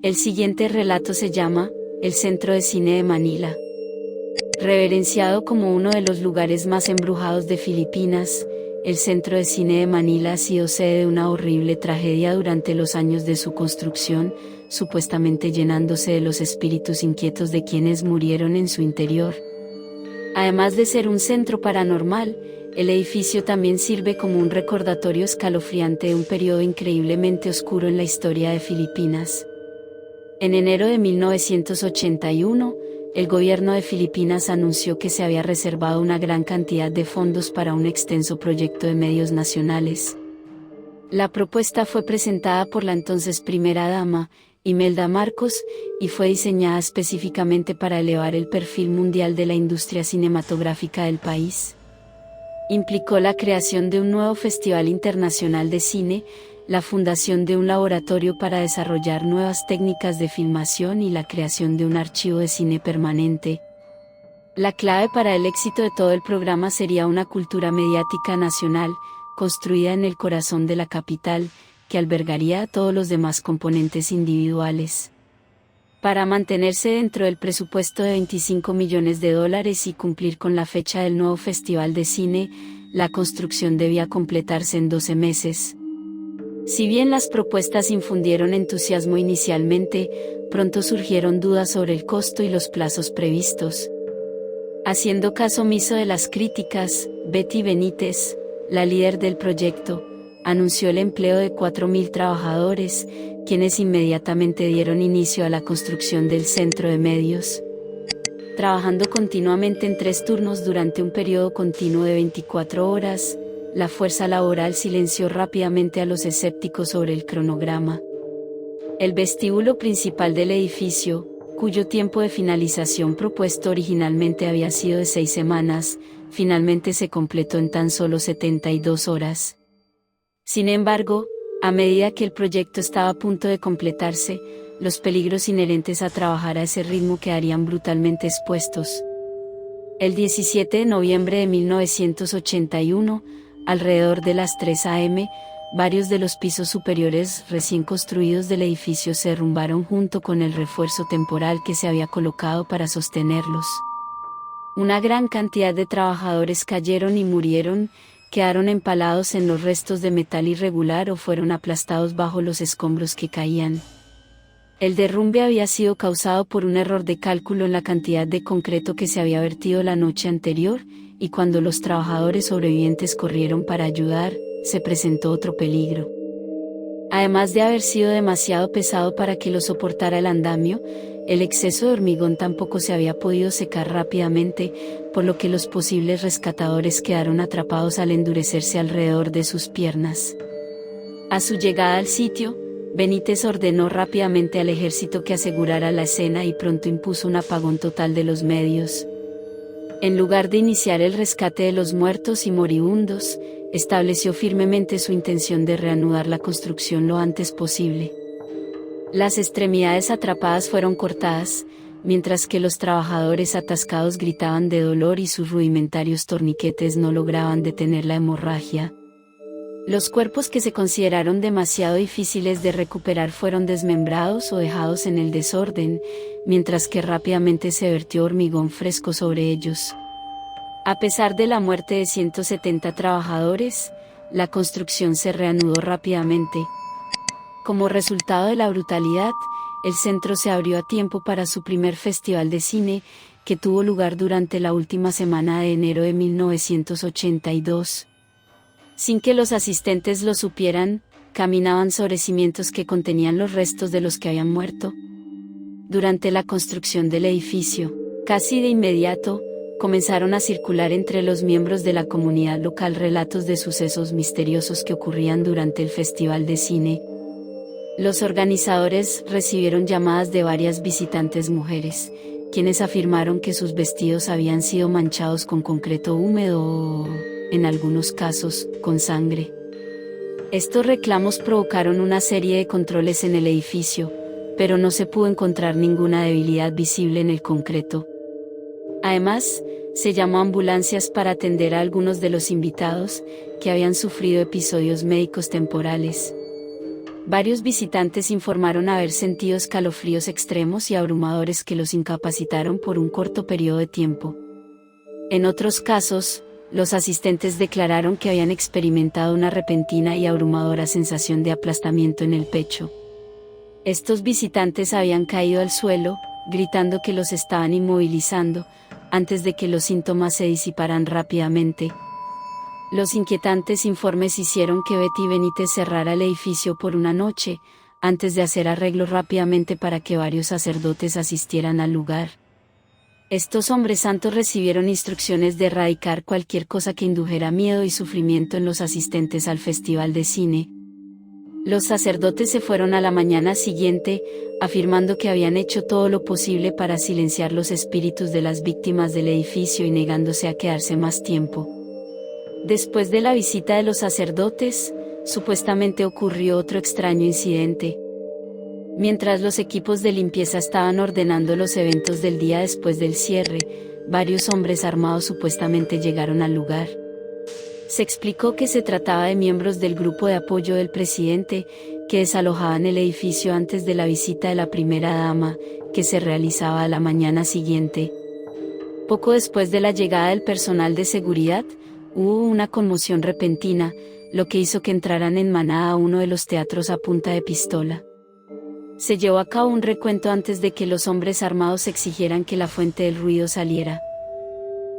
El siguiente relato se llama El Centro de Cine de Manila. Reverenciado como uno de los lugares más embrujados de Filipinas, el Centro de Cine de Manila ha sido sede de una horrible tragedia durante los años de su construcción, supuestamente llenándose de los espíritus inquietos de quienes murieron en su interior. Además de ser un centro paranormal, el edificio también sirve como un recordatorio escalofriante de un periodo increíblemente oscuro en la historia de Filipinas. En enero de 1981, el gobierno de Filipinas anunció que se había reservado una gran cantidad de fondos para un extenso proyecto de medios nacionales. La propuesta fue presentada por la entonces primera dama, Imelda Marcos, y fue diseñada específicamente para elevar el perfil mundial de la industria cinematográfica del país. Implicó la creación de un nuevo Festival Internacional de Cine, la fundación de un laboratorio para desarrollar nuevas técnicas de filmación y la creación de un archivo de cine permanente. La clave para el éxito de todo el programa sería una cultura mediática nacional, construida en el corazón de la capital, que albergaría a todos los demás componentes individuales. Para mantenerse dentro del presupuesto de $25 millones y cumplir con la fecha del nuevo Festival de Cine, la construcción debía completarse en 12 meses. Si bien las propuestas infundieron entusiasmo inicialmente, pronto surgieron dudas sobre el costo y los plazos previstos. Haciendo caso omiso de las críticas, Betty Benítez, la líder del proyecto, anunció el empleo de 4.000 trabajadores, quienes inmediatamente dieron inicio a la construcción del centro de medios. Trabajando continuamente en 3 turnos durante un periodo continuo de 24 horas, la fuerza laboral silenció rápidamente a los escépticos sobre el cronograma. El vestíbulo principal del edificio, cuyo tiempo de finalización propuesto originalmente había sido de 6 semanas, finalmente se completó en tan solo 72 horas. Sin embargo, a medida que el proyecto estaba a punto de completarse, los peligros inherentes a trabajar a ese ritmo quedarían brutalmente expuestos. El 17 de noviembre de 1981, alrededor de las 3 a.m., varios de los pisos superiores recién construidos del edificio se derrumbaron junto con el refuerzo temporal que se había colocado para sostenerlos. Una gran cantidad de trabajadores cayeron y murieron, quedaron empalados en los restos de metal irregular o fueron aplastados bajo los escombros que caían. El derrumbe había sido causado por un error de cálculo en la cantidad de concreto que se había vertido la noche anterior, y cuando los trabajadores sobrevivientes corrieron para ayudar, se presentó otro peligro. Además de haber sido demasiado pesado para que lo soportara el andamio, el exceso de hormigón tampoco se había podido secar rápidamente, por lo que los posibles rescatadores quedaron atrapados al endurecerse alrededor de sus piernas. A su llegada al sitio, Benítez ordenó rápidamente al ejército que asegurara la escena y pronto impuso un apagón total de los medios. En lugar de iniciar el rescate de los muertos y moribundos, estableció firmemente su intención de reanudar la construcción lo antes posible. Las extremidades atrapadas fueron cortadas, mientras que los trabajadores atascados gritaban de dolor y sus rudimentarios torniquetes no lograban detener la hemorragia. Los cuerpos que se consideraron demasiado difíciles de recuperar fueron desmembrados o dejados en el desorden, mientras que rápidamente se vertió hormigón fresco sobre ellos. A pesar de la muerte de 170 trabajadores, la construcción se reanudó rápidamente. Como resultado de la brutalidad, el centro se abrió a tiempo para su primer festival de cine, que tuvo lugar durante la última semana de enero de 1982. Sin que los asistentes lo supieran, caminaban sobre cimientos que contenían los restos de los que habían muerto. Durante la construcción del edificio, casi de inmediato, comenzaron a circular entre los miembros de la comunidad local relatos de sucesos misteriosos que ocurrían durante el festival de cine. Los organizadores recibieron llamadas de varias visitantes mujeres, quienes afirmaron que sus vestidos habían sido manchados con concreto húmedo o, en algunos casos, con sangre. Estos reclamos provocaron una serie de controles en el edificio, pero no se pudo encontrar ninguna debilidad visible en el concreto. Además, se llamó a ambulancias para atender a algunos de los invitados, que habían sufrido episodios médicos temporales. Varios visitantes informaron haber sentido escalofríos extremos y abrumadores que los incapacitaron por un corto periodo de tiempo. En otros casos, los asistentes declararon que habían experimentado una repentina y abrumadora sensación de aplastamiento en el pecho. Estos visitantes habían caído al suelo, gritando que los estaban inmovilizando, antes de que los síntomas se disiparan rápidamente. Los inquietantes informes hicieron que Betty Benítez cerrara el edificio por una noche, antes de hacer arreglos rápidamente para que varios sacerdotes asistieran al lugar. Estos hombres santos recibieron instrucciones de erradicar cualquier cosa que indujera miedo y sufrimiento en los asistentes al festival de cine. Los sacerdotes se fueron a la mañana siguiente, afirmando que habían hecho todo lo posible para silenciar los espíritus de las víctimas del edificio y negándose a quedarse más tiempo. Después de la visita de los sacerdotes, supuestamente ocurrió otro extraño incidente. Mientras los equipos de limpieza estaban ordenando los eventos del día después del cierre, varios hombres armados supuestamente llegaron al lugar. Se explicó que se trataba de miembros del grupo de apoyo del presidente, que desalojaban el edificio antes de la visita de la primera dama, que se realizaba a la mañana siguiente. Poco después de la llegada del personal de seguridad, hubo una conmoción repentina, lo que hizo que entraran en manada a uno de los teatros a punta de pistola. Se llevó a cabo un recuento antes de que los hombres armados exigieran que la fuente del ruido saliera.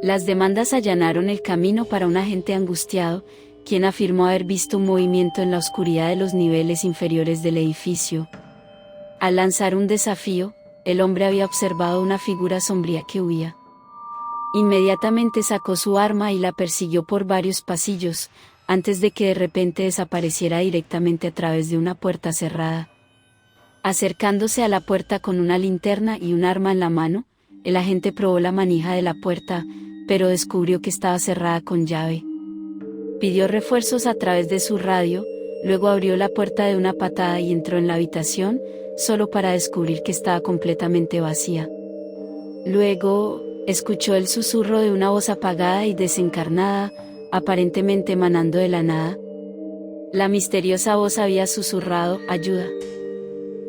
Las demandas allanaron el camino para un agente angustiado, quien afirmó haber visto un movimiento en la oscuridad de los niveles inferiores del edificio. Al lanzar un desafío, el hombre había observado una figura sombría que huía. Inmediatamente sacó su arma y la persiguió por varios pasillos, antes de que de repente desapareciera directamente a través de una puerta cerrada. Acercándose a la puerta con una linterna y un arma en la mano, el agente probó la manija de la puerta, pero descubrió que estaba cerrada con llave. Pidió refuerzos a través de su radio, luego abrió la puerta de una patada y entró en la habitación, solo para descubrir que estaba completamente vacía. Luego, escuchó el susurro de una voz apagada y desencarnada, aparentemente emanando de la nada. La misteriosa voz había susurrado, «ayuda».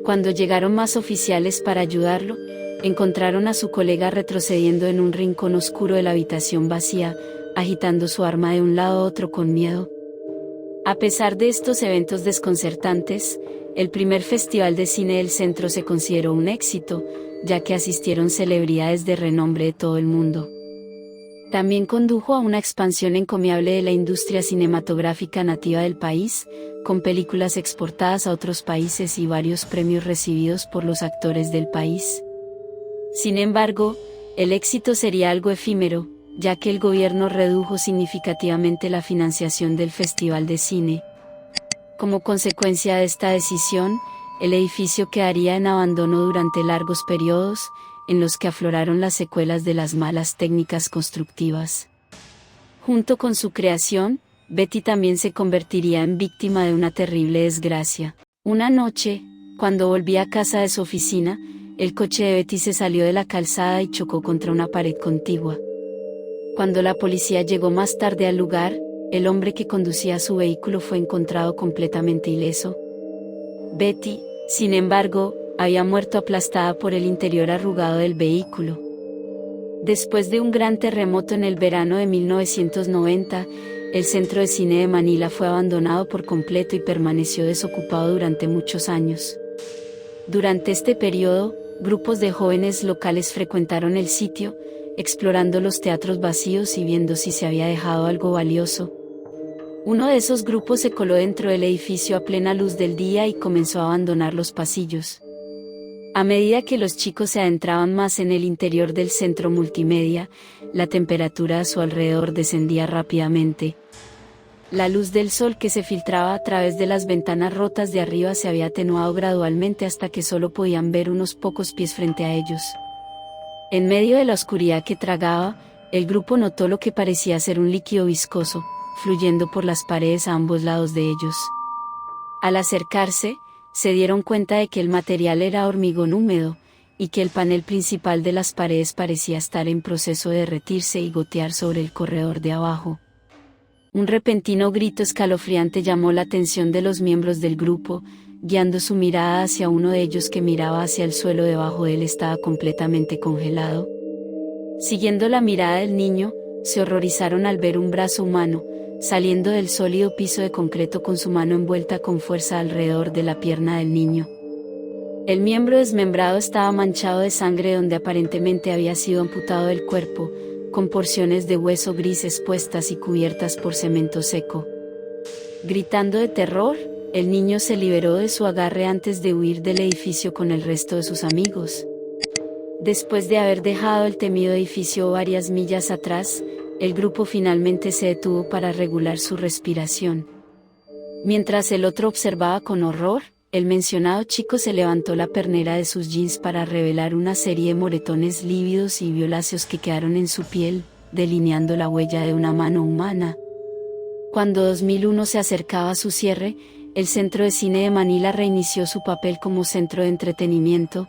Cuando llegaron más oficiales para ayudarlo, encontraron a su colega retrocediendo en un rincón oscuro de la habitación vacía, agitando su arma de un lado a otro con miedo. A pesar de estos eventos desconcertantes, el primer festival de cine del centro se consideró un éxito, ya que asistieron celebridades de renombre de todo el mundo. También condujo a una expansión encomiable de la industria cinematográfica nativa del país, con películas exportadas a otros países y varios premios recibidos por los actores del país. Sin embargo, el éxito sería algo efímero, ya que el gobierno redujo significativamente la financiación del Festival de Cine. Como consecuencia de esta decisión, el edificio quedaría en abandono durante largos periodos, en los que afloraron las secuelas de las malas técnicas constructivas. Junto con su creación, Betty también se convertiría en víctima de una terrible desgracia. Una noche, cuando volvía a casa de su oficina, el coche de Betty se salió de la calzada y chocó contra una pared contigua. Cuando la policía llegó más tarde al lugar, el hombre que conducía su vehículo fue encontrado completamente ileso. Betty, sin embargo, había muerto aplastada por el interior arrugado del vehículo. Después de un gran terremoto en el verano de 1990, el centro de cine de Manila fue abandonado por completo y permaneció desocupado durante muchos años. Durante este periodo, grupos de jóvenes locales frecuentaron el sitio, explorando los teatros vacíos y viendo si se había dejado algo valioso. Uno de esos grupos se coló dentro del edificio a plena luz del día y comenzó a abandonar los pasillos. A medida que los chicos se adentraban más en el interior del centro multimedia, la temperatura a su alrededor descendía rápidamente. La luz del sol que se filtraba a través de las ventanas rotas de arriba se había atenuado gradualmente hasta que solo podían ver unos pocos pies frente a ellos. En medio de la oscuridad que tragaba, el grupo notó lo que parecía ser un líquido viscoso, fluyendo por las paredes a ambos lados de ellos. Al acercarse, se dieron cuenta de que el material era hormigón húmedo, y que el panel principal de las paredes parecía estar en proceso de derretirse y gotear sobre el corredor de abajo. Un repentino grito escalofriante llamó la atención de los miembros del grupo, guiando su mirada hacia uno de ellos que miraba hacia el suelo debajo de él estaba completamente congelado. Siguiendo la mirada del niño, se horrorizaron al ver un brazo humano, saliendo del sólido piso de concreto con su mano envuelta con fuerza alrededor de la pierna del niño. El miembro desmembrado estaba manchado de sangre donde aparentemente había sido amputado del cuerpo, con porciones de hueso gris expuestas y cubiertas por cemento seco. Gritando de terror, el niño se liberó de su agarre antes de huir del edificio con el resto de sus amigos. Después de haber dejado el temido edificio varias millas atrás, el grupo finalmente se detuvo para regular su respiración. Mientras el otro observaba con horror, el mencionado chico se levantó la pernera de sus jeans para revelar una serie de moretones lívidos y violáceos que quedaron en su piel, delineando la huella de una mano humana. Cuando 2001 se acercaba a su cierre, el Centro de Cine de Manila reinició su papel como centro de entretenimiento.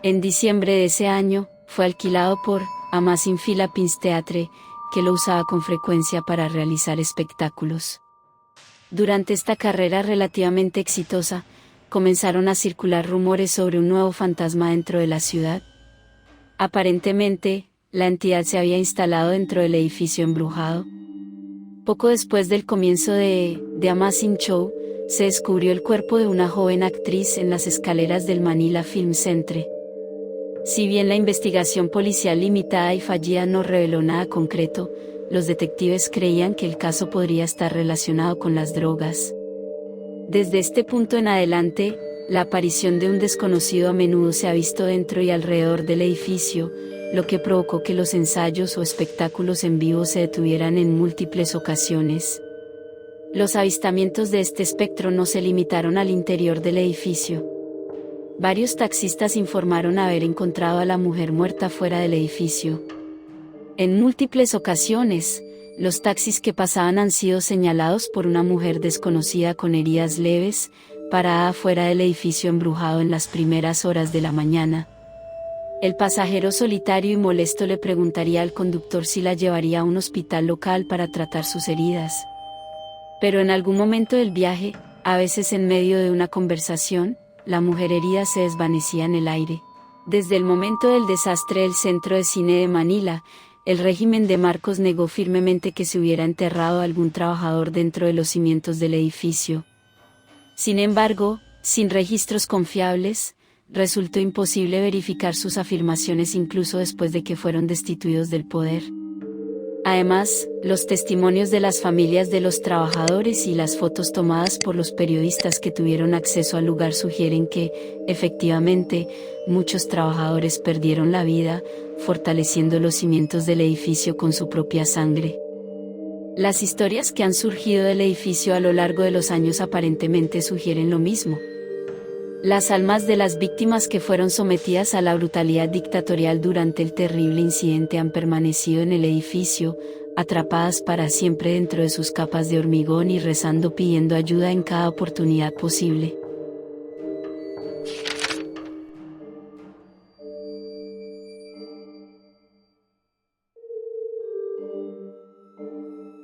En diciembre de ese año, fue alquilado por Amazing Philippines Theatre, que lo usaba con frecuencia para realizar espectáculos. Durante esta carrera relativamente exitosa, comenzaron a circular rumores sobre un nuevo fantasma dentro de la ciudad. Aparentemente, la entidad se había instalado dentro del edificio embrujado. Poco después del comienzo de The Amazing Show, se descubrió el cuerpo de una joven actriz en las escaleras del Manila Film Centre. Si bien la investigación policial limitada y fallida no reveló nada concreto, los detectives creían que el caso podría estar relacionado con las drogas. Desde este punto en adelante, la aparición de un desconocido a menudo se ha visto dentro y alrededor del edificio, lo que provocó que los ensayos o espectáculos en vivo se detuvieran en múltiples ocasiones. Los avistamientos de este espectro no se limitaron al interior del edificio. Varios taxistas informaron haber encontrado a la mujer muerta fuera del edificio. En múltiples ocasiones, los taxis que pasaban han sido señalados por una mujer desconocida con heridas leves, parada afuera del edificio embrujado en las primeras horas de la mañana. El pasajero solitario y molesto le preguntaría al conductor si la llevaría a un hospital local para tratar sus heridas. Pero en algún momento del viaje, a veces en medio de una conversación, la mujer herida se desvanecía en el aire. Desde el momento del desastre del Centro de Cine de Manila, el régimen de Marcos negó firmemente que se hubiera enterrado a algún trabajador dentro de los cimientos del edificio. Sin embargo, sin registros confiables, resultó imposible verificar sus afirmaciones incluso después de que fueron destituidos del poder. Además, los testimonios de las familias de los trabajadores y las fotos tomadas por los periodistas que tuvieron acceso al lugar sugieren que, efectivamente, muchos trabajadores perdieron la vida, fortaleciendo los cimientos del edificio con su propia sangre. Las historias que han surgido del edificio a lo largo de los años aparentemente sugieren lo mismo. Las almas de las víctimas que fueron sometidas a la brutalidad dictatorial durante el terrible incidente han permanecido en el edificio, atrapadas para siempre dentro de sus capas de hormigón y rezando pidiendo ayuda en cada oportunidad posible.